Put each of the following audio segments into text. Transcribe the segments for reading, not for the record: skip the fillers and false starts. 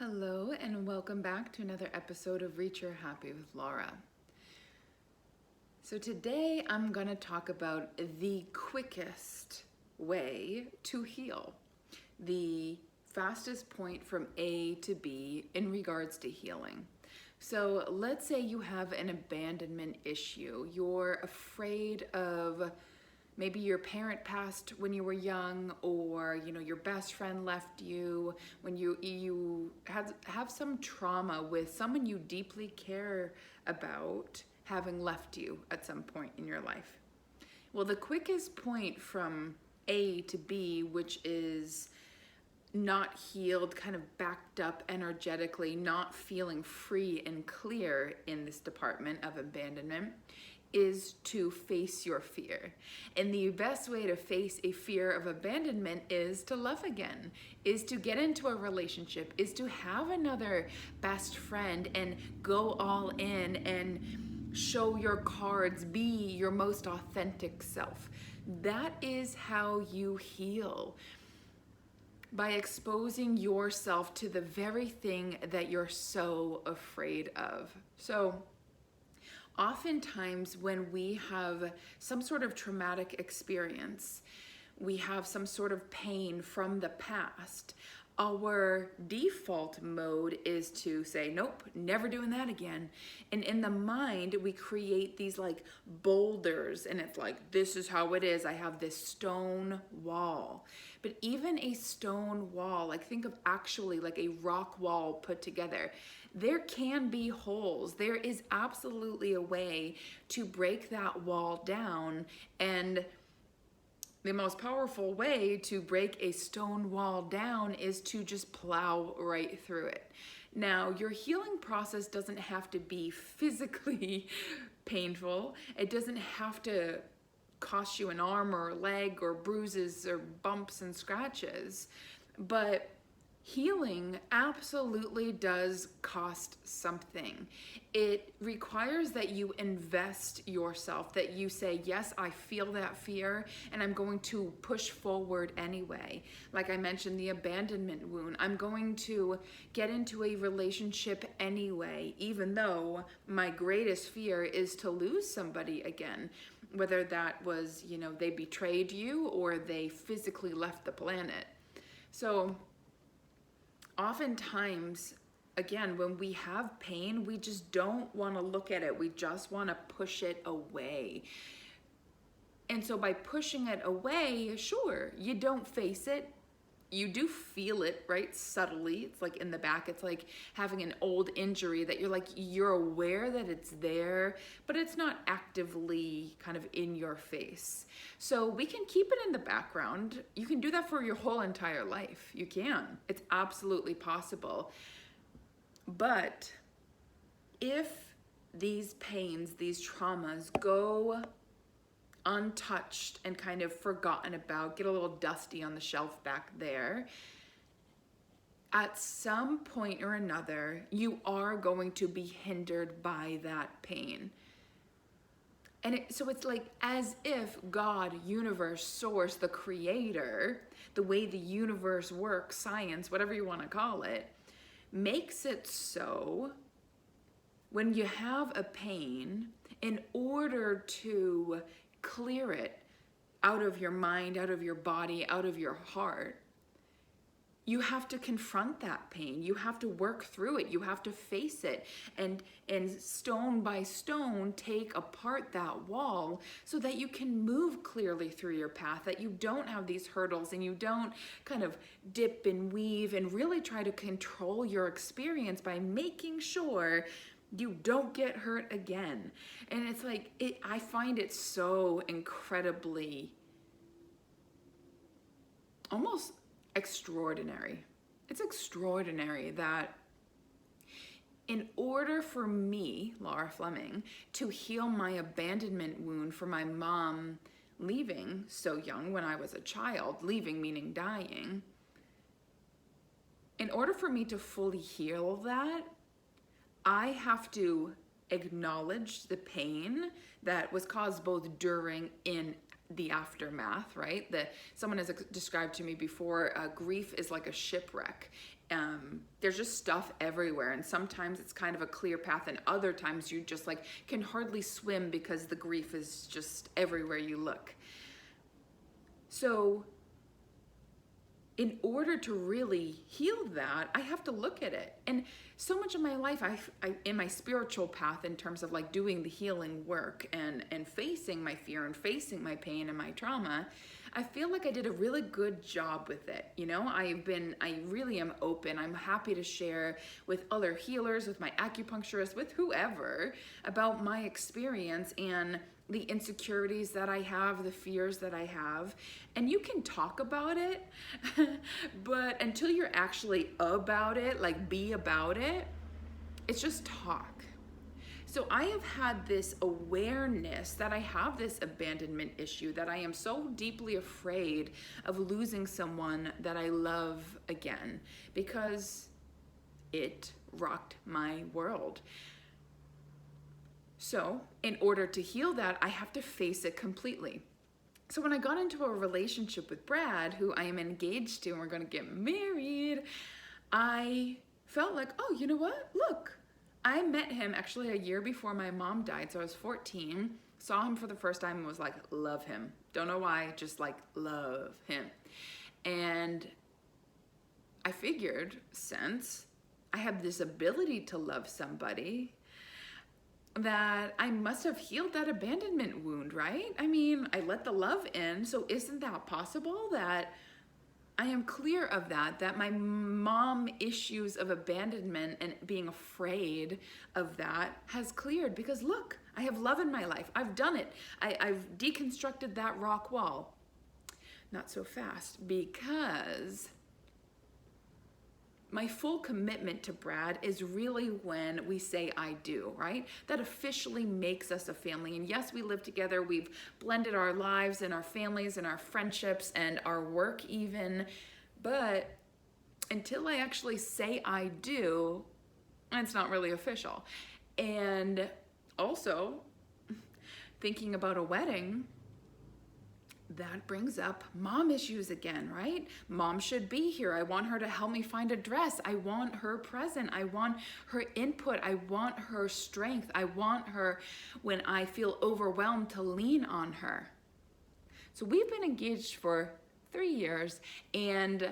Hello, and welcome back to another episode of Reach Your Happy with Laura. So, today I'm going to talk about the quickest way to heal, the fastest point from A to B in regards to healing. So, let's say you have an abandonment issue. You're afraid of maybe your parent passed when you were young, or your best friend left you when you have some trauma with someone you deeply care about having left you at some point in your life. Well, the quickest point from A to B, which is not healed, kind of backed up energetically, not feeling free and clear in this department of abandonment, is to face your fear. And the best way to face a fear of abandonment is to love again, is to get into a relationship, is to have another best friend and go all in and show your cards, be your most authentic self. That is how you heal. By exposing yourself to the very thing that you're so afraid of. So, oftentimes when we have some sort of traumatic experience, we have some sort of pain from the past, our default mode is to say, nope, never doing that again. And in the mind, we create these like boulders, and it's like, this is how it is. I have this stone wall. But even a stone wall, like think of actually like a rock wall put together, there can be holes. There is absolutely a way to break that wall down, and the most powerful way to break a stone wall down is to just plow right through it. Now, your healing process doesn't have to be physically painful. It doesn't have to cost you an arm or a leg or bruises or bumps and scratches, but healing absolutely does cost something. It requires that you invest yourself, that you say, yes, I feel that fear and I'm going to push forward anyway. Like I mentioned, the abandonment wound, I'm going to get into a relationship anyway, even though my greatest fear is to lose somebody again. Whether that was, they betrayed you or they physically left the planet. So oftentimes, again, when we have pain, we just don't want to look at it. We just want to push it away. And so by pushing it away, sure, you don't face it. You do feel it, right? Subtly. It's like in the back. It's like having an old injury that you're aware that it's there, but it's not actively kind of in your face. So we can keep it in the background. You can do that for your whole entire life. You can. It's absolutely possible. But if these pains, these traumas go untouched and kind of forgotten about, get a little dusty on the shelf back there, at some point or another, you are going to be hindered by that pain. And so it's like as if God, universe, source, the creator, the way the universe works, science, whatever you want to call it, makes it so when you have a pain, in order to clear it out of your mind, out of your body, out of your heart, you have to confront that pain. You have to work through it. You have to face it and stone by stone take apart that wall so that you can move clearly through your path, that you don't have these hurdles and you don't kind of dip and weave and really try to control your experience by making sure you don't get hurt again. And it's like, I find it so incredibly, almost extraordinary. It's extraordinary that in order for me, Laura Fleming, to heal my abandonment wound for my mom leaving so young when I was a child, leaving meaning dying, in order for me to fully heal that, I have to acknowledge the pain that was caused both during and the aftermath, right? That someone has described to me before, grief is like a shipwreck. there's just stuff everywhere, and sometimes it's kind of a clear path, and other times you just like can hardly swim because the grief is just everywhere you look. So in order to really heal that, I have to look at it. And so much of my life, I in my spiritual path, in terms of like doing the healing work and facing my fear and facing my pain and my trauma, I feel like I did a really good job with it. You know, I really am open. I'm happy to share with other healers, with my acupuncturist, with whoever, about my experience and the insecurities that I have, the fears that I have. And you can talk about it, but until you're actually about it, like be about it, it's just talk. So I have had this awareness that I have this abandonment issue, that I am so deeply afraid of losing someone that I love again, because it rocked my world. So in order to heal that, I have to face it completely. So when I got into a relationship with Brad, who I am engaged to, and we're going to get married, I felt like, oh, you know what? Look, I met him actually a year before my mom died. So I was 14, saw him for the first time and was like, love him. Don't know why, just like love him. And I figured, since I have this ability to love somebody, that I must have healed that abandonment wound, right? I mean, I let the love in, so isn't that possible that I am clear of that my mom issues of abandonment and being afraid of that has cleared, because look, I have love in my life. I've done it. I've deconstructed that rock wall. Not so fast, because my full commitment to Brad is really when we say I do, right? That officially makes us a family. And yes, we live together. We've blended our lives and our families and our friendships and our work even. But until I actually say I do, it's not really official. And also, thinking about a wedding, that brings up mom issues again, right? Mom should be here. I want her to help me find a dress. I want her present. I want her input. I want her strength. I want her, when I feel overwhelmed, to lean on her. So we've been engaged for 3 years, and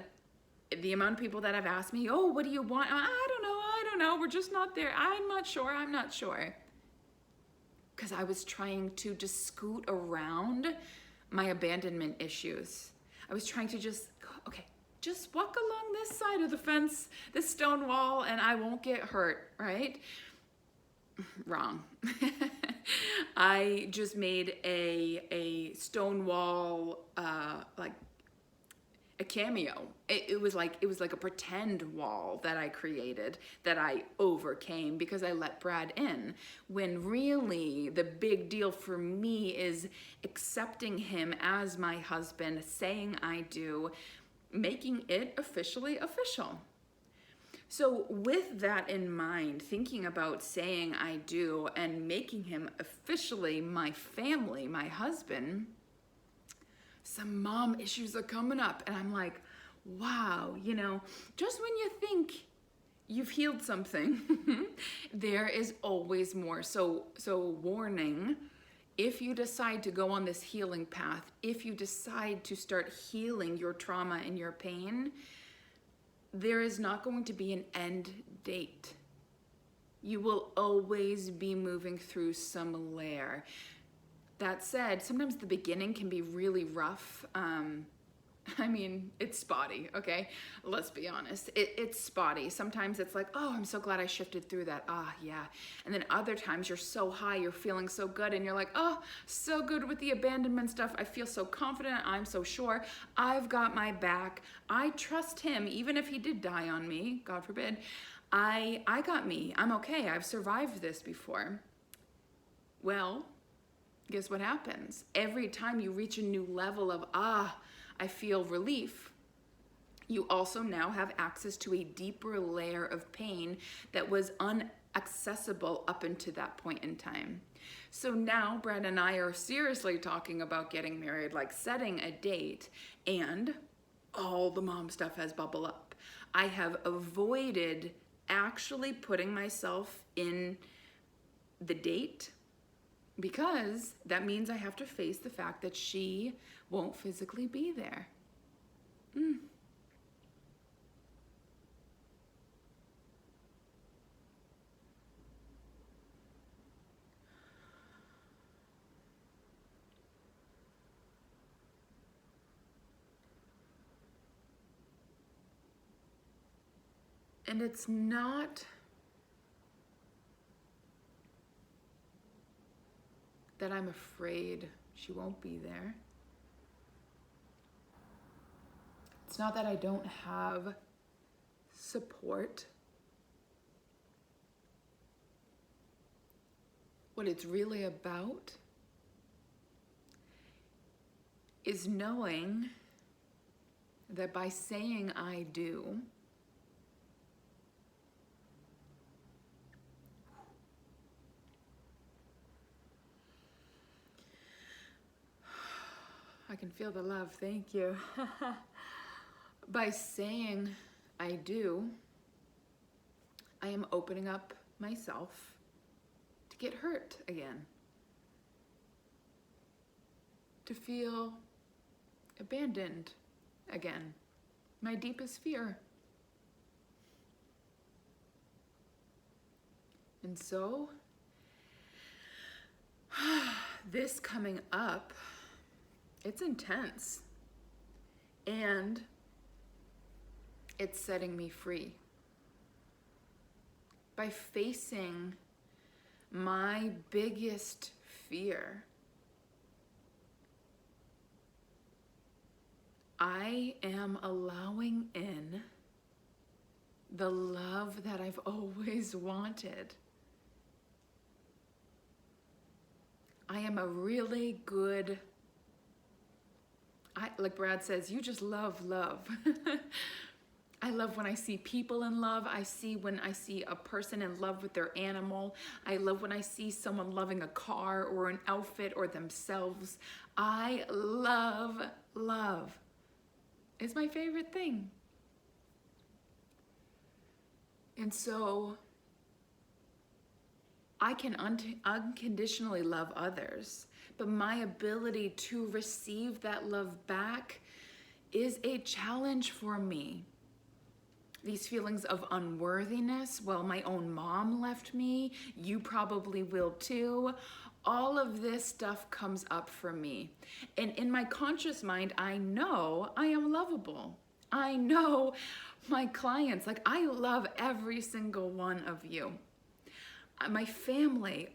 the amount of people that have asked me, oh, what do you want? I don't know. We're just not there. I'm not sure. Because I was trying to just scoot around my abandonment issues. I was trying to just walk along this side of the fence, this stone wall, and I won't get hurt, right? Wrong. I just made a stone wall, like a cameo. It was like a pretend wall that I created, that I overcame because I let Brad in, when really the big deal for me is accepting him as my husband, saying I do, making it officially official. So with that in mind, thinking about saying I do and making him officially my family, my husband, some mom issues are coming up, and I'm like, wow, you know, just when you think you've healed something, there is always more. So warning, if you decide to go on this healing path, if you decide to start healing your trauma and your pain, there is not going to be an end date. You will always be moving through some layer. That said, sometimes the beginning can be really rough. I mean, it's spotty, okay? Let's be honest. It's spotty. Sometimes it's like, oh, I'm so glad I shifted through that. Ah, yeah. And then other times you're so high, you're feeling so good, and you're like, oh, so good with the abandonment stuff. I feel so confident. I'm so sure. I've got my back. I trust him, even if he did die on me, God forbid. I got me. I'm okay. I've survived this before. Well, guess what happens? Every time you reach a new level of, I feel relief, you also now have access to a deeper layer of pain that was inaccessible up until that point in time. So now Brad and I are seriously talking about getting married, like setting a date, and all the mom stuff has bubbled up. I have avoided actually putting myself in the date because that means I have to face the fact that she won't physically be there. And it's not that I'm afraid she won't be there. It's not that I don't have support. What it's really about is knowing that by saying I do, I can feel the love, thank you. By saying I do, I am opening up myself to get hurt again, to feel abandoned again, my deepest fear. And so, this coming up, it's intense, and it's setting me free. By facing my biggest fear, I am allowing in the love that I've always wanted. I am a really good, like Brad says, you just love love. I love when I see people in love. When I see a person in love with their animal. I love when I see someone loving a car or an outfit or themselves. I love love. It's my favorite thing. And so I can unconditionally love others, but my ability to receive that love back is a challenge for me. These feelings of unworthiness, well, my own mom left me, you probably will too. All of this stuff comes up for me. And in my conscious mind, I know I am lovable. I know my clients, like I love every single one of you. My family,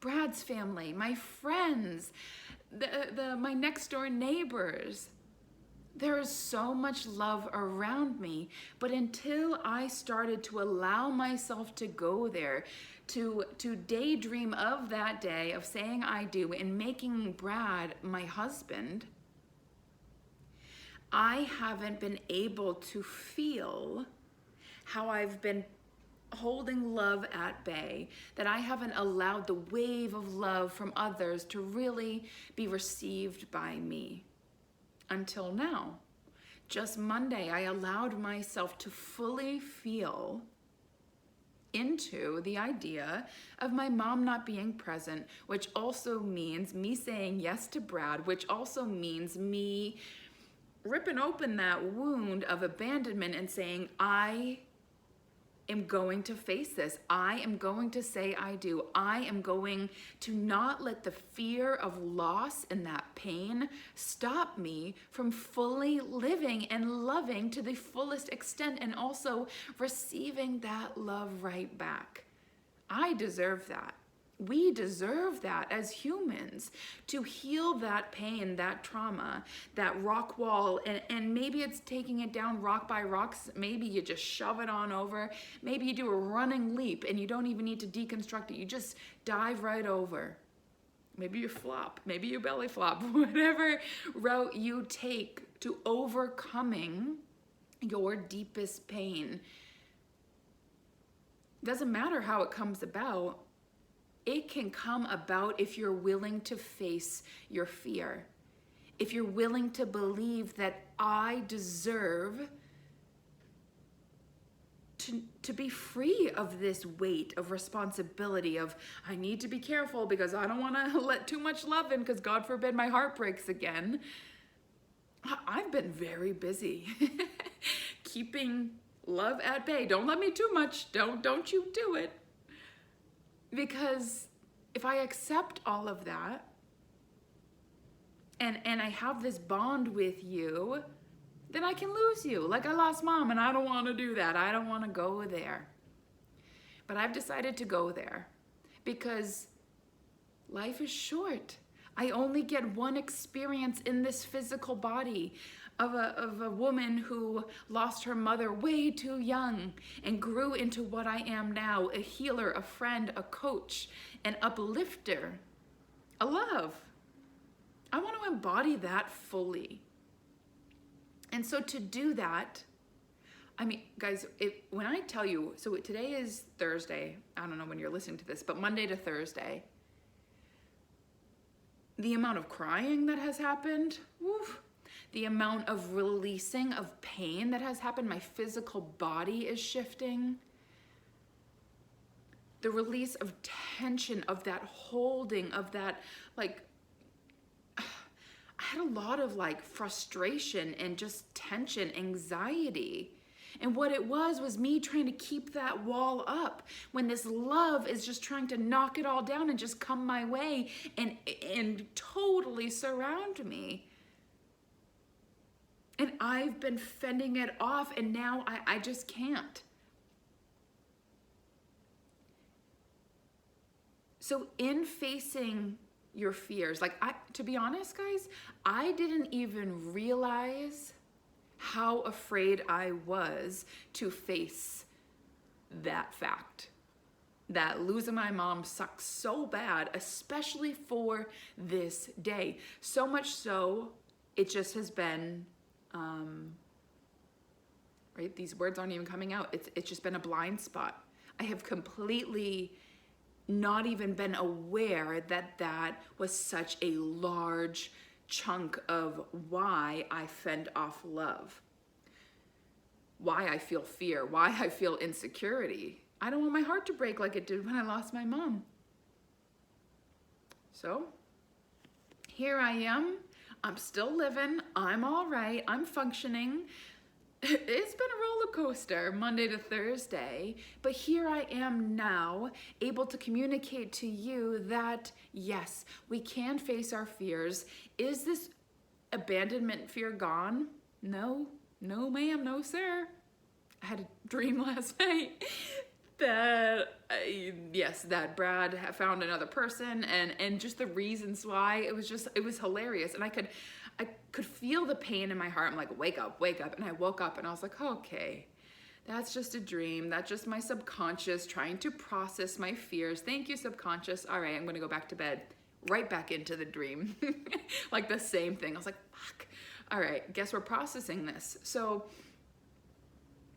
Brad's family, my friends, my next door neighbors. There is so much love around me, but until I started to allow myself to go there, to daydream of that day of saying I do and making Brad my husband, I haven't been able to feel how I've been holding love at bay, that I haven't allowed the wave of love from others to really be received by me. Until now. Just Monday, I allowed myself to fully feel into the idea of my mom not being present, which also means me saying yes to Brad, which also means me ripping open that wound of abandonment and saying, I am going to face this. I am going to say I do. I am going to not let the fear of loss and that pain stop me from fully living and loving to the fullest extent and also receiving that love right back. I deserve that. We deserve that as humans, to heal that pain, that trauma, that rock wall, and maybe it's taking it down rock by rock. Maybe you just shove it on over. Maybe you do a running leap and you don't even need to deconstruct it. You just dive right over. Maybe you flop, maybe you belly flop, whatever route you take to overcoming your deepest pain. Doesn't matter how it comes about. It can come about if you're willing to face your fear. If you're willing to believe that I deserve to be free of this weight of responsibility of, I need to be careful because I don't want to let too much love in because God forbid my heart breaks again. I've been very busy keeping love at bay. Don't love me too much. Don't you do it. Because if I accept all of that and I have this bond with you, then I can lose you. Like I lost mom, and I don't want to do that. I don't want to go there. But I've decided to go there because life is short. I only get one experience in this physical body of a woman who lost her mother way too young and grew into what I am now, a healer, a friend, a coach, an uplifter, a love. I want to embody that fully. And so to do that, I mean, guys, when I tell you, so today is Thursday, I don't know when you're listening to this, but Monday to Thursday, the amount of crying that has happened, woof, the amount of releasing of pain that has happened, my physical body is shifting. The release of tension, of that holding, of that, like, I had a lot of like frustration and just tension, anxiety. And what it was me trying to keep that wall up when this love is just trying to knock it all down and just come my way and totally surround me. And I've been fending it off, and now I just can't. So in facing your fears, like to be honest, guys, I didn't even realize how afraid I was to face that fact. That losing my mom sucks so bad, especially for this day. So much so, it just has been, right? These words aren't even coming out. It's just been a blind spot. I have completely not even been aware that that was such a large chunk of why I fend off love, why I feel fear, why I feel insecurity. I don't want my heart to break like it did when I lost my mom. So here I am. I'm still living. I'm all right. I'm functioning. It's been a roller coaster Monday to Thursday, but here I am now able to communicate to you that yes, we can face our fears. Is this abandonment fear gone? No, ma'am, no sir. I had a dream last night that that Brad found another person and just the reasons why, it was hilarious. And I could feel the pain in my heart. I'm like, wake up. And I woke up and I was like, okay, that's just a dream. That's just my subconscious trying to process my fears. Thank you, subconscious. All right, I'm gonna go back to bed. Right back into the dream. Like the same thing. I was like, fuck. All right, guess we're processing this. So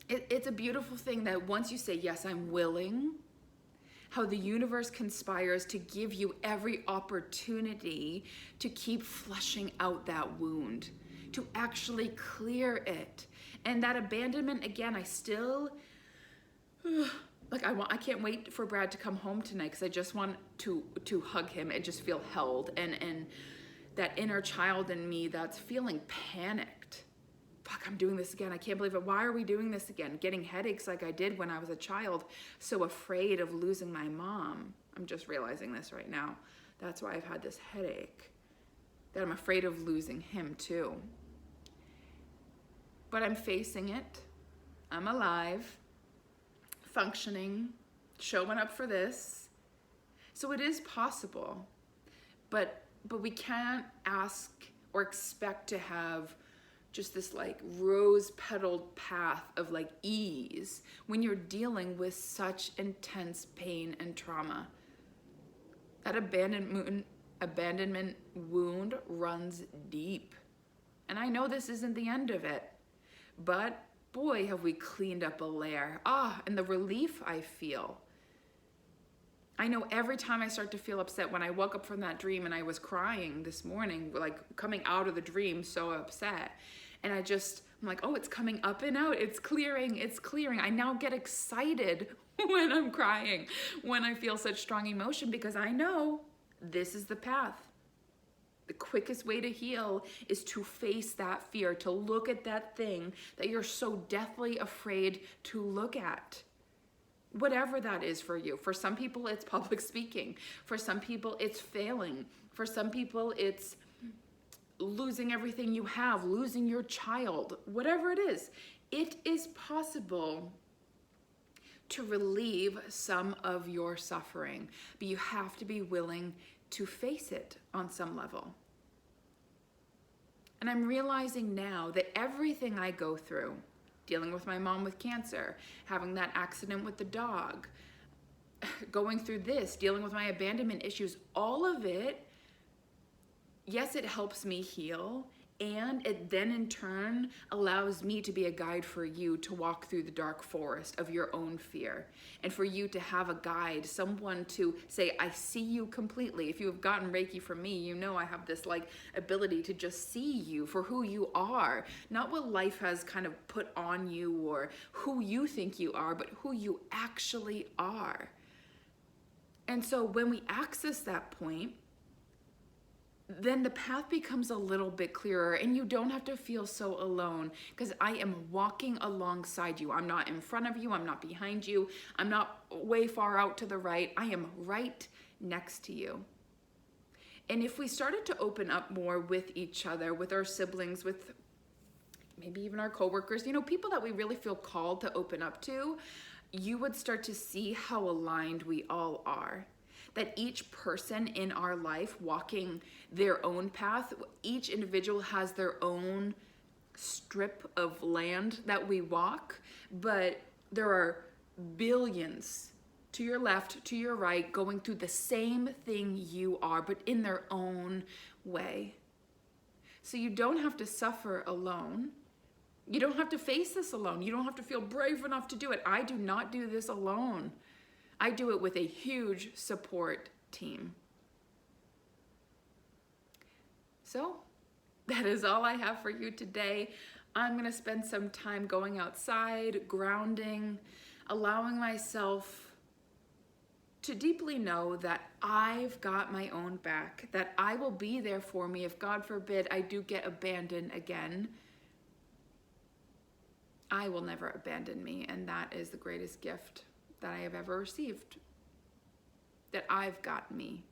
it's a beautiful thing that once you say, yes, I'm willing, how the universe conspires to give you every opportunity to keep flushing out that wound, to actually clear it. And that abandonment, again, I still, like I can't wait for Brad to come home tonight because I just want to hug him and just feel held. And that inner child in me that's feeling panicked. Fuck, I'm doing this again. I can't believe it. Why are we doing this again? Getting headaches like I did when I was a child, so afraid of losing my mom. I'm just realizing this right now. That's why I've had this headache. That I'm afraid of losing him too. But I'm facing it. I'm alive, functioning, showing up for this. So it is possible. But we can't ask or expect to have just this like rose petaled path of like ease when you're dealing with such intense pain and trauma. That abandonment wound runs deep. And I know this isn't the end of it, but boy, have we cleaned up a layer. And the relief I feel. I know every time I start to feel upset, when I woke up from that dream and I was crying this morning, like coming out of the dream, so upset. And I'm I'm like, oh, it's coming up and out. It's clearing. It's clearing. I now get excited when I'm crying, when I feel such strong emotion, because I know this is the path. The quickest way to heal is to face that fear, to look at that thing that you're so deathly afraid to look at. Whatever that is for you. For some people, it's public speaking. For some people, it's failing. For some people, it's losing everything you have, losing your child, whatever it is possible to relieve some of your suffering, but you have to be willing to face it on some level. And I'm realizing now that everything I go through, dealing with my mom with cancer, having that accident with the dog, going through this, dealing with my abandonment issues, all of it, yes, it helps me heal, and it then in turn allows me to be a guide for you to walk through the dark forest of your own fear, and for you to have a guide, someone to say, I see you completely. If you have gotten Reiki from me, you know I have this like ability to just see you for who you are, not what life has kind of put on you or who you think you are, but who you actually are. And so when we access that point, then the path becomes a little bit clearer, and you don't have to feel so alone, because I am walking alongside you. I'm not in front of you. I'm not behind you. I'm not way far out to the right. I am right next to you. And if we started to open up more with each other, with our siblings, with maybe even our coworkers, people that we really feel called to open up to, you would start to see how aligned we all are. That each person in our life walking their own path, each individual has their own strip of land that we walk, but there are billions to your left, to your right, going through the same thing you are, but in their own way. So you don't have to suffer alone. You don't have to face this alone. You don't have to feel brave enough to do it. I do not do this alone. I do it with a huge support team. So that is all I have for you today. I'm going to spend some time going outside, grounding, allowing myself to deeply know that I've got my own back, that I will be there for me if, God forbid, I do get abandoned again. I will never abandon me, and that is the greatest gift that I have ever received. That I've got me.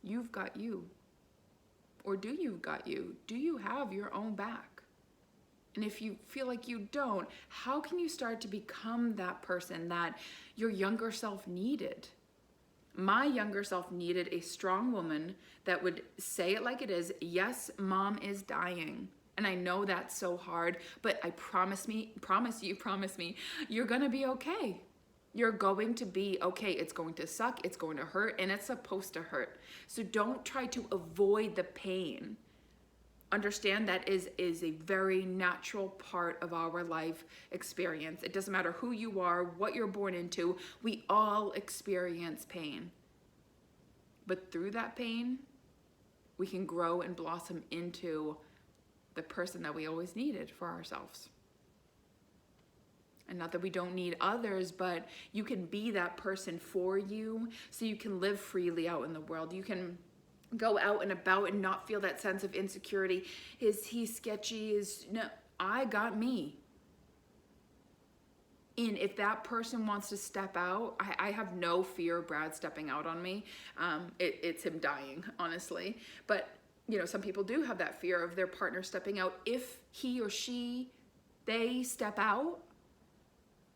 You've got you. Or do you got you? Do you have your own back? And if you feel like you don't, how can you start to become that person that your younger self needed? My younger self needed a strong woman that would say it like it is. Yes, mom is dying. And I know that's so hard, but I promise me, you're gonna be okay. You're going to be okay. It's going to suck, it's going to hurt, and it's supposed to hurt. So don't try to avoid the pain. Understand that is a very natural part of our life experience. It doesn't matter who you are, what you're born into, we all experience pain. But through that pain, we can grow and blossom into the person that we always needed for ourselves. And not that we don't need others, but you can be that person for you so you can live freely out in the world. You can go out and about and not feel that sense of insecurity. Is he sketchy? No, I got me. And if that person wants to step out, I have no fear of Brad stepping out on me. It's him dying, honestly. But some people do have that fear of their partner stepping out. If he or she, they step out,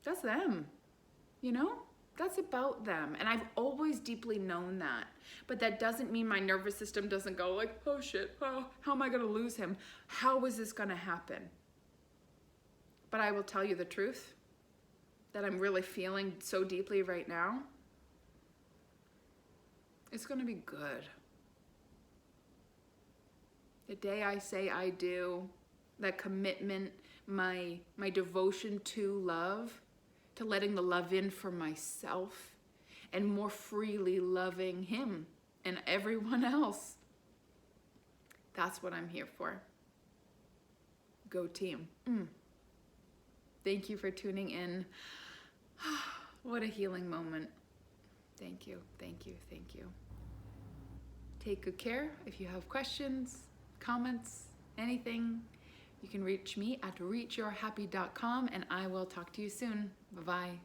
that's them, that's about them. And I've always deeply known that. But that doesn't mean my nervous system doesn't go like, oh shit, how am I gonna lose him? How is this gonna happen? But I will tell you the truth that I'm really feeling so deeply right now. It's gonna be good. The day I say I do, that commitment, my devotion to love, to letting the love in for myself and more freely loving him and everyone else. That's what I'm here for. Go team. Thank you for tuning in. What a healing moment. Thank you, thank you, thank you. Take good care. If you have questions, comments, anything, you can reach me at reachyourhappy.com, and I will talk to you soon. Bye-bye.